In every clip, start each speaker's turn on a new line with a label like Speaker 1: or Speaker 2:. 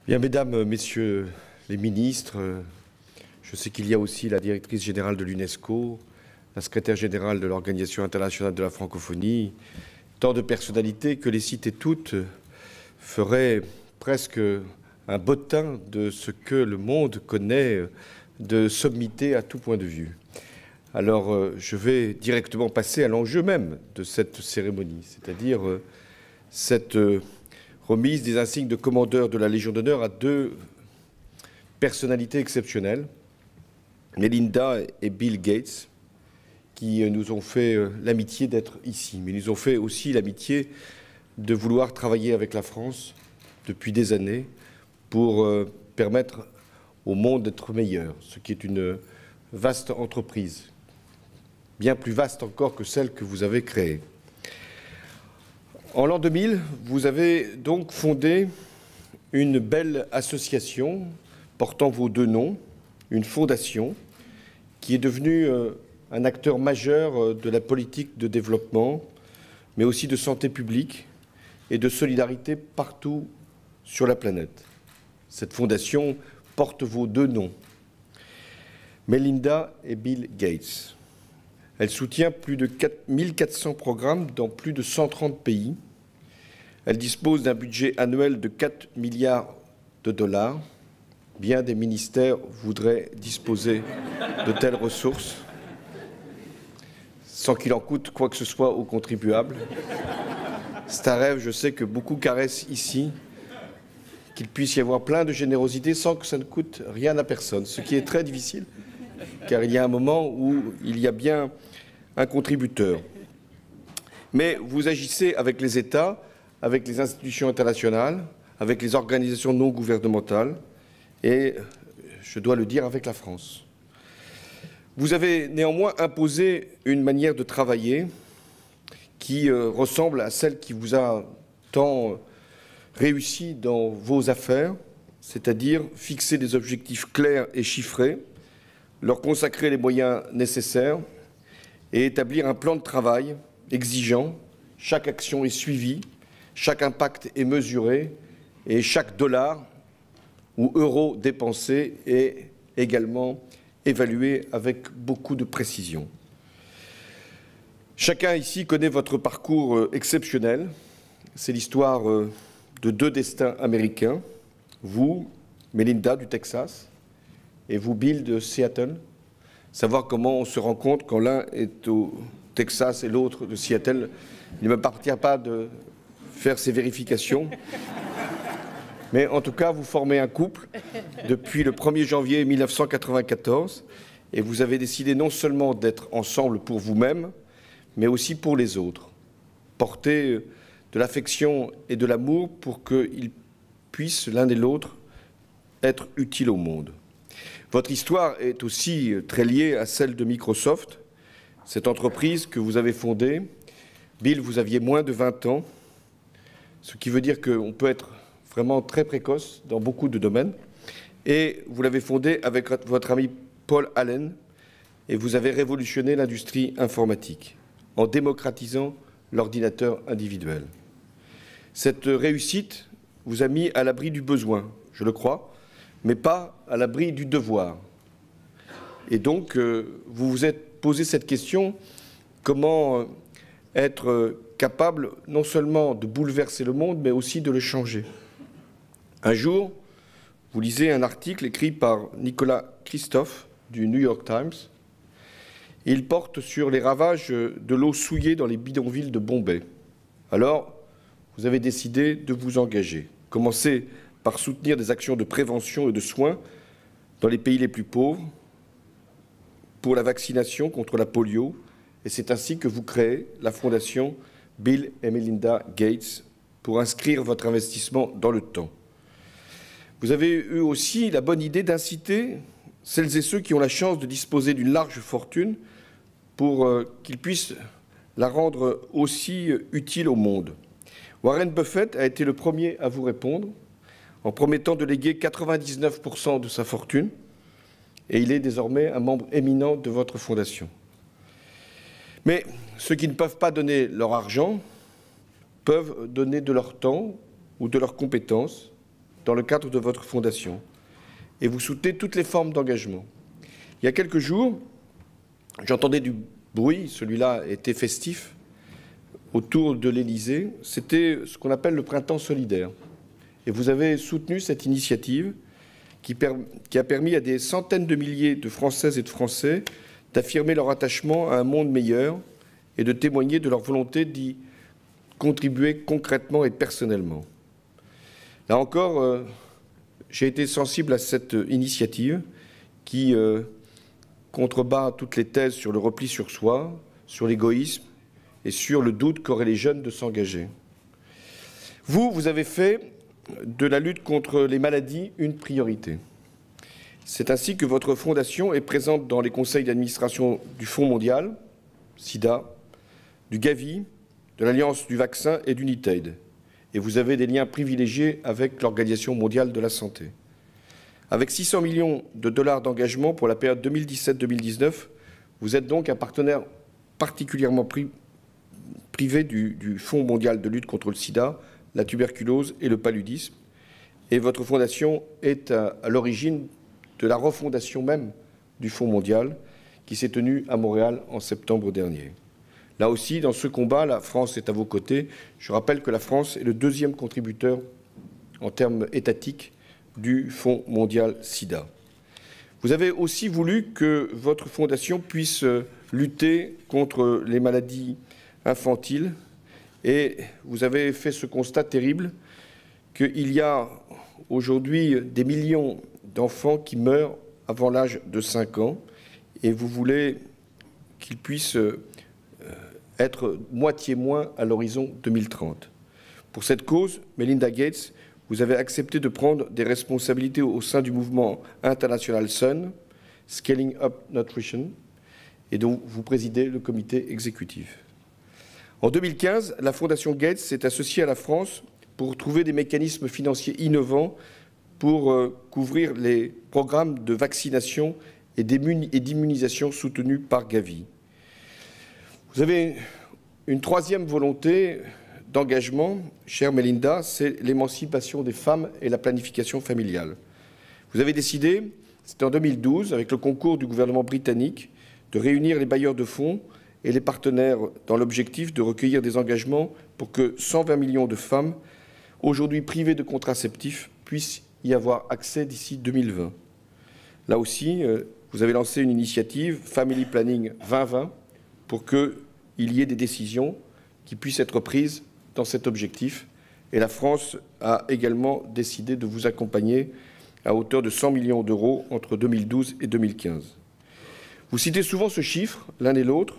Speaker 1: Bien, mesdames, messieurs les ministres, je sais qu'il y a aussi la directrice générale de l'UNESCO, la secrétaire générale de l'Organisation internationale de la francophonie, tant de personnalités que les citer toutes ferait presque un bottin de ce que le monde connaît de sommité à tout point de vue. Alors, je vais directement passer à l'enjeu même de cette cérémonie, c'est-à-dire cette remise des insignes de commandeur de la Légion d'honneur à deux personnalités exceptionnelles, Melinda et Bill Gates, qui nous ont fait l'amitié d'être ici, mais nous ont fait aussi l'amitié de vouloir travailler avec la France depuis des années pour permettre au monde d'être meilleur, ce qui est une vaste entreprise, bien plus vaste encore que celle que vous avez créée. En l'an 2000, vous avez donc fondé une belle association portant vos deux noms, une fondation qui est devenue un acteur majeur de la politique de développement, mais aussi de santé publique et de solidarité partout sur la planète. Cette fondation porte vos deux noms, Melinda et Bill Gates. Elle soutient plus de 1400 programmes dans plus de 130 pays. Elle dispose d'un budget annuel de 4 milliards de dollars. Bien des ministères voudraient disposer de telles ressources, sans qu'il en coûte quoi que ce soit aux contribuables. C'est un rêve, je sais, que beaucoup caressent ici, qu'il puisse y avoir plein de générosité sans que ça ne coûte rien à personne, ce qui est très difficile, car il y a un moment où il y a bien un contributeur. Mais vous agissez avec les États, avec les institutions internationales, avec les organisations non gouvernementales et, je dois le dire, avec la France. Vous avez néanmoins imposé une manière de travailler qui ressemble à celle qui vous a tant réussi dans vos affaires, c'est-à-dire fixer des objectifs clairs et chiffrés, leur consacrer les moyens nécessaires et établir un plan de travail exigeant. Chaque action est suivie, chaque impact est mesuré et chaque dollar ou euro dépensé est également évalué avec beaucoup de précision. Chacun ici connaît votre parcours exceptionnel. C'est l'histoire de deux destins américains. Vous, Melinda du Texas, et vous, Bill de Seattle. Savoir comment on se rencontre quand l'un est au Texas et l'autre de Seattle. Il ne m'appartient pas de faire ces vérifications. Mais en tout cas, vous formez un couple depuis le 1er janvier 1994 et vous avez décidé non seulement d'être ensemble pour vous-même, mais aussi pour les autres. Porter de l'affection et de l'amour pour qu'ils puissent, l'un et l'autre, être utiles au monde. Votre histoire est aussi très liée à celle de Microsoft, cette entreprise que vous avez fondée. Bill, vous aviez moins de 20 ans, ce qui veut dire qu'on peut être vraiment très précoce dans beaucoup de domaines. Et vous l'avez fondée avec votre ami Paul Allen, et vous avez révolutionné l'industrie informatique en démocratisant l'ordinateur individuel. Cette réussite vous a mis à l'abri du besoin, je le crois, mais pas à l'abri du devoir. Et donc, vous vous êtes posé cette question, comment être capable non seulement de bouleverser le monde, mais aussi de le changer. Un jour, vous lisez un article écrit par Nicolas Christophe du New York Times. Il porte sur les ravages de l'eau souillée dans les bidonvilles de Bombay. Alors, vous avez décidé de vous engager. Commencez par soutenir des actions de prévention et de soins dans les pays les plus pauvres, pour la vaccination contre la polio, et c'est ainsi que vous créez la fondation Bill et Melinda Gates pour inscrire votre investissement dans le temps. Vous avez eu aussi la bonne idée d'inciter celles et ceux qui ont la chance de disposer d'une large fortune pour qu'ils puissent la rendre aussi utile au monde. Warren Buffett a été le premier à vous répondre en promettant de léguer 99% de sa fortune, et il est désormais un membre éminent de votre fondation. Mais ceux qui ne peuvent pas donner leur argent peuvent donner de leur temps ou de leurs compétences dans le cadre de votre fondation et vous soutenez toutes les formes d'engagement. Il y a quelques jours, j'entendais du bruit, celui-là était festif, autour de l'Élysée. C'était ce qu'on appelle le printemps solidaire. Et vous avez soutenu cette initiative qui a permis à des centaines de milliers de Françaises et de Français d'affirmer leur attachement à un monde meilleur et de témoigner de leur volonté d'y contribuer concrètement et personnellement. Là encore, j'ai été sensible à cette initiative qui contrebat toutes les thèses sur le repli sur soi, sur l'égoïsme et sur le doute qu'auraient les jeunes de s'engager. Vous avez fait de la lutte contre les maladies une priorité. C'est ainsi que votre fondation est présente dans les conseils d'administration du Fonds mondial, SIDA, du Gavi, de l'Alliance du vaccin et d'Unitaid. Et vous avez des liens privilégiés avec l'Organisation mondiale de la santé. Avec 600 millions de dollars d'engagement pour la période 2017-2019, vous êtes donc un partenaire particulièrement privé du Fonds mondial de lutte contre le sida, la tuberculose et le paludisme. Et votre fondation est à l'origine de la refondation même du Fonds mondial qui s'est tenue à Montréal en septembre dernier. Là aussi, dans ce combat, la France est à vos côtés. Je rappelle que la France est le deuxième contributeur en termes étatiques du Fonds mondial SIDA. Vous avez aussi voulu que votre fondation puisse lutter contre les maladies infantiles et vous avez fait ce constat terrible qu'il y a aujourd'hui des millions d'enfants qui meurent avant l'âge de 5 ans et vous voulez qu'ils puissent être moitié moins à l'horizon 2030. Pour cette cause, Melinda Gates, vous avez accepté de prendre des responsabilités au sein du mouvement international SUN, Scaling Up Nutrition, et dont vous présidez le comité exécutif. En 2015, la Fondation Gates s'est associée à la France pour trouver des mécanismes financiers innovants pour couvrir les programmes de vaccination et d'immunisation soutenus par Gavi. Vous avez une troisième volonté d'engagement, chère Melinda, c'est l'émancipation des femmes et la planification familiale. Vous avez décidé, c'était en 2012, avec le concours du gouvernement britannique, de réunir les bailleurs de fonds et les partenaires dans l'objectif de recueillir des engagements pour que 120 millions de femmes, aujourd'hui privées de contraceptifs, puissent y avoir accès d'ici 2020. Là aussi, vous avez lancé une initiative, Family Planning 2020, pour qu'il y ait des décisions qui puissent être prises dans cet objectif. Et la France a également décidé de vous accompagner à hauteur de 100 millions d'euros entre 2012 et 2015. Vous citez souvent ce chiffre, l'un et l'autre.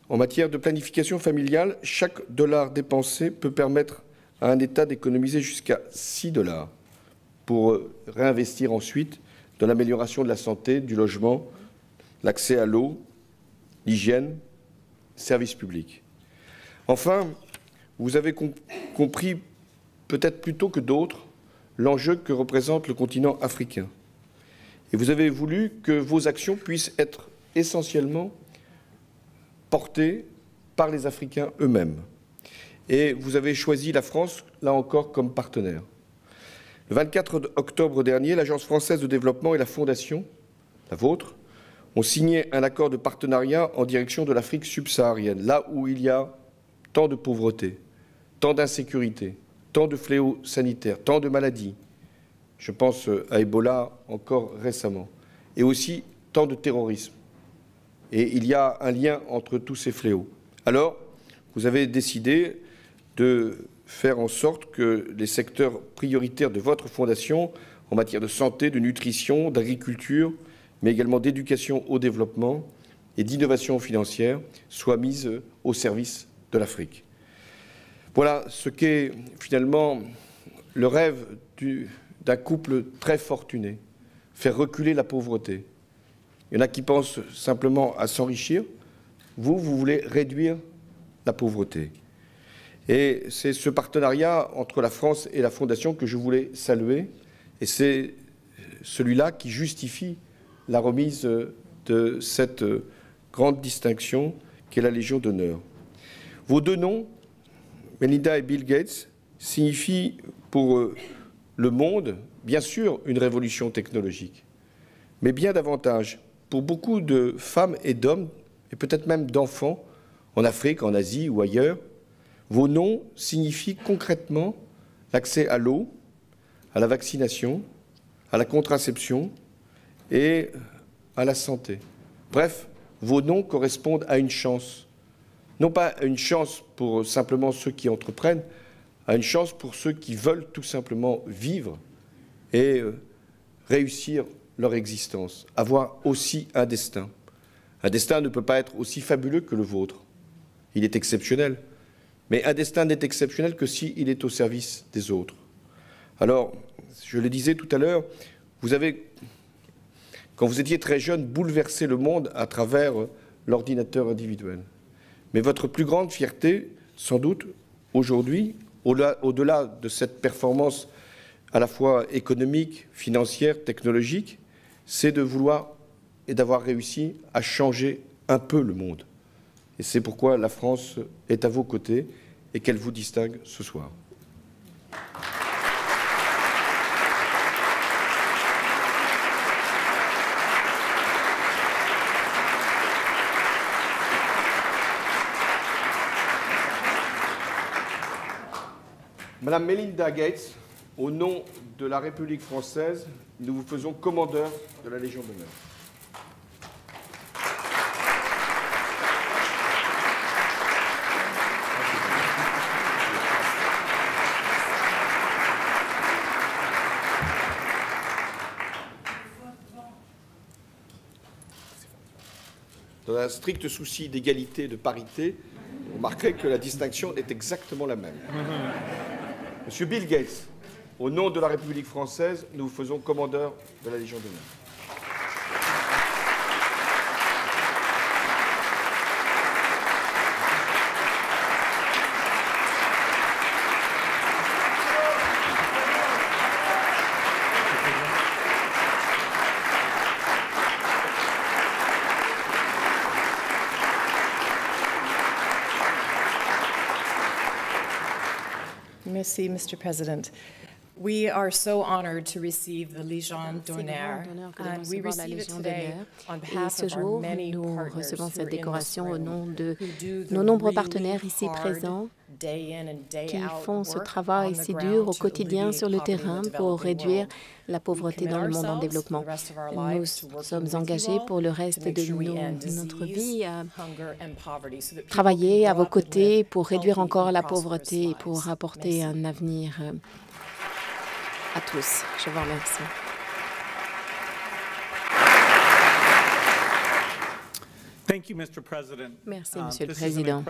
Speaker 1: En matière de planification familiale, chaque dollar dépensé peut permettre à un État d'économiser jusqu'à 6 $ pour réinvestir ensuite dans l'amélioration de la santé, du logement, l'accès à l'eau, l'hygiène, services publics. Enfin, vous avez compris, peut-être plus tôt que d'autres, l'enjeu que représente le continent africain. Et vous avez voulu que vos actions puissent être essentiellement portées par les Africains eux-mêmes. Et vous avez choisi la France, là encore, comme partenaire. Le 24 octobre dernier, l'Agence française de développement et la Fondation, la vôtre, ont signé un accord de partenariat en direction de l'Afrique subsaharienne, là où il y a tant de pauvreté, tant d'insécurité, tant de fléaux sanitaires, tant de maladies. Je pense à Ebola encore récemment, et aussi tant de terrorisme. Et il y a un lien entre tous ces fléaux. Alors, vous avez décidé de faire en sorte que les secteurs prioritaires de votre fondation, en matière de santé, de nutrition, d'agriculture, mais également d'éducation au développement et d'innovation financière, soient mis au service de l'Afrique. Voilà ce qu'est finalement le rêve d'un couple très fortuné, faire reculer la pauvreté. Il y en a qui pensent simplement à s'enrichir. Vous voulez réduire la pauvreté. Et c'est ce partenariat entre la France et la Fondation que je voulais saluer. Et c'est celui-là qui justifie la remise de cette grande distinction qu'est la Légion d'honneur. Vos deux noms, Melinda et Bill Gates, signifient pour le monde, bien sûr, une révolution technologique, mais bien davantage, pour beaucoup de femmes et d'hommes, et peut-être même d'enfants, en Afrique, en Asie ou ailleurs, vos noms signifient concrètement l'accès à l'eau, à la vaccination, à la contraception et à la santé. Bref, vos noms correspondent à une chance. Non pas une chance pour simplement ceux qui entreprennent, à une chance pour ceux qui veulent tout simplement vivre et réussir leur existence, avoir aussi un destin. Un destin ne peut pas être aussi fabuleux que le vôtre. Il est exceptionnel. Mais un destin n'est exceptionnel que s'il est au service des autres. Alors, je le disais tout à l'heure, vous avez, quand vous étiez très jeune, bouleversé le monde à travers l'ordinateur individuel. Mais votre plus grande fierté, sans doute, aujourd'hui, au-delà de cette performance à la fois économique, financière, technologique, c'est de vouloir et d'avoir réussi à changer un peu le monde. Et c'est pourquoi la France est à vos côtés et qu'elle vous distingue ce soir. Madame Melinda Gates, au nom de la République française, nous vous faisons commandeur de la Légion d'honneur. Dans un strict souci d'égalité et de parité, vous remarquerez que la distinction est exactement la même. Monsieur Bill Gates, au nom de la République française, nous vous faisons commandeur de la Légion d'honneur.
Speaker 2: Merci, Mr. President. We are so honored to receive the Légion d'honneur, and we receive it today on behalf of our many partners who are in this room, who do the
Speaker 3: nos nombreux
Speaker 2: really
Speaker 3: partenaires ici
Speaker 2: hard
Speaker 3: présents
Speaker 2: day in and day
Speaker 3: qui
Speaker 2: out
Speaker 3: font ce
Speaker 2: work
Speaker 3: travail
Speaker 2: on the
Speaker 3: si
Speaker 2: ground
Speaker 3: dur au
Speaker 2: to
Speaker 3: quotidien
Speaker 2: alleviate
Speaker 3: sur le
Speaker 2: poverty in
Speaker 3: terrain
Speaker 2: the
Speaker 3: pour
Speaker 2: developing
Speaker 3: réduire
Speaker 2: world.
Speaker 3: la pauvreté dans le monde en développement. Nous sommes engagés pour le reste de notre vie à travailler à vos côtés pour réduire encore la pauvreté et pour apporter un avenir à tous. Je vous remercie. Merci, Monsieur le Président.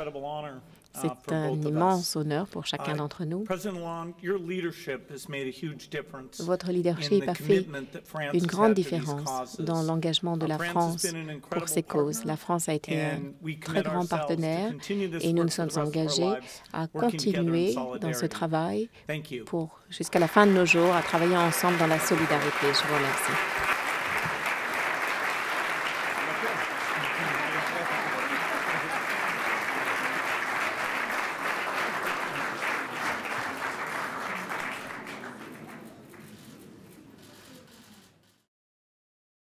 Speaker 3: C'est un immense honneur pour chacun d'entre nous. Votre leadership a fait une grande différence dans l'engagement de la France pour ces causes. La France a été un très grand partenaire et nous nous sommes engagés à continuer dans ce travail jusqu'à la fin de nos jours, à travailler ensemble dans la solidarité. Je vous remercie.